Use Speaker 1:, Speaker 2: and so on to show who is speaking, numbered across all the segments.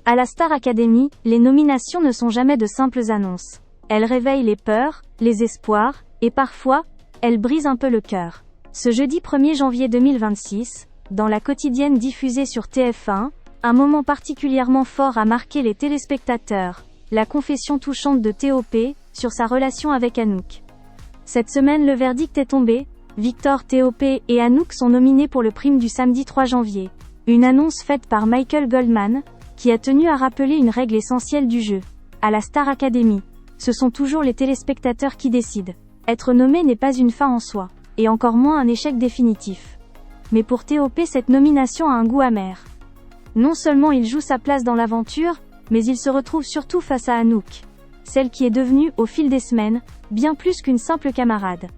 Speaker 1: À la Star Academy, les nominations ne sont jamais de simples annonces. Elles réveillent les peurs, les espoirs, et parfois, elles brisent un peu le cœur. Ce jeudi 1er janvier 2026, dans la quotidienne diffusée sur TF1, un moment particulièrement fort a marqué les téléspectateurs, la confession touchante de T.O.P. sur sa relation avec Anouk. Cette semaine le verdict est tombé, Victor, T.O.P. et Anouk sont nominés pour le prime du samedi 3 janvier. Une annonce faite par Michael Goldman, qui a tenu à rappeler une règle essentielle du jeu. À la Star Academy, ce sont toujours les téléspectateurs qui décident. Être nommé n'est pas une fin en soi, et encore moins un échec définitif. Mais pour T.O.P. cette nomination a un goût amer. Non seulement il joue sa place dans l'aventure, mais il se retrouve surtout face à Anouk. Celle qui est devenue, au fil des semaines, bien plus qu'une simple camarade.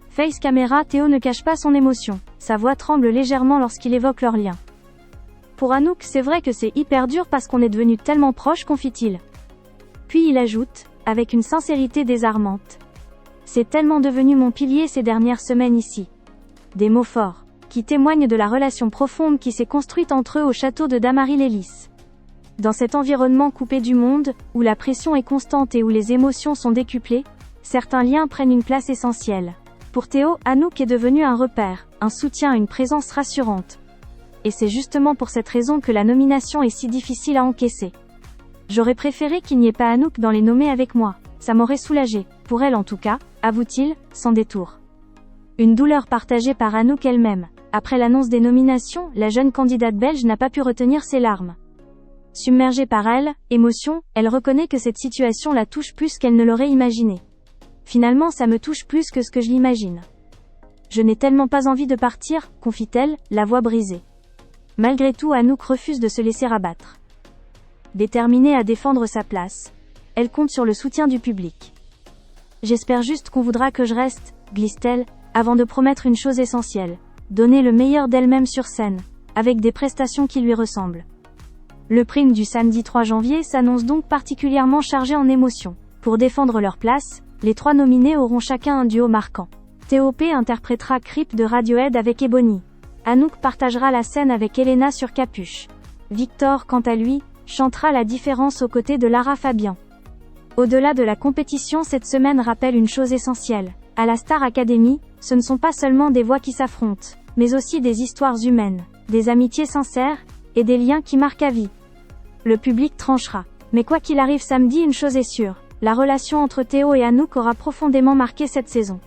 Speaker 1: Face caméra, Théo ne cache pas son émotion. Sa voix tremble légèrement lorsqu'il évoque leur lien. Pour Anouk, c'est vrai que c'est hyper dur parce qu'on est devenu tellement proche, confie-t-il. Puis il ajoute, avec une sincérité désarmante. C'est tellement devenu mon pilier ces dernières semaines ici. Des mots forts, qui témoignent de la relation profonde qui s'est construite entre eux au château de Damary-Lélis. Dans cet environnement coupé du monde, où la pression est constante et où les émotions sont décuplées, certains liens prennent une place essentielle. Pour Théo, Anouk est devenue un repère, un soutien, une présence rassurante. Et c'est justement pour cette raison que la nomination est si difficile à encaisser. J'aurais préféré qu'il n'y ait pas Anouk dans les nommés avec moi. Ça m'aurait soulagé, pour elle en tout cas, avoue-t-il, sans détour. Une douleur partagée par Anouk elle-même. Après l'annonce des nominations, la jeune candidate belge n'a pas pu retenir ses larmes. Submergée par émotion, elle reconnaît que cette situation la touche plus qu'elle ne l'aurait imaginé. Finalement, ça me touche plus que ce que je l'imagine. Je n'ai tellement pas envie de partir, confie-t-elle, la voix brisée. Malgré tout, Anouk refuse de se laisser abattre. Déterminée à défendre sa place, elle compte sur le soutien du public. J'espère juste qu'on voudra que je reste, glisse-t-elle, avant de promettre une chose essentielle. Donner le meilleur d'elle-même sur scène, avec des prestations qui lui ressemblent. Le prime du samedi 3 janvier s'annonce donc particulièrement chargé en émotions. Pour défendre leur place, les 3 nominés auront chacun un duo marquant. T.O.P. interprétera Creep de Radiohead avec Ebony. Anouk partagera la scène avec Elena sur Capuche. Victor, quant à lui, chantera La Différence aux côtés de Lara Fabian. Au-delà de la compétition, cette semaine rappelle une chose essentielle. À la Star Academy, ce ne sont pas seulement des voix qui s'affrontent, mais aussi des histoires humaines, des amitiés sincères, et des liens qui marquent à vie. Le public tranchera. Mais quoi qu'il arrive samedi, une chose est sûre, la relation entre Théo et Anouk aura profondément marqué cette saison.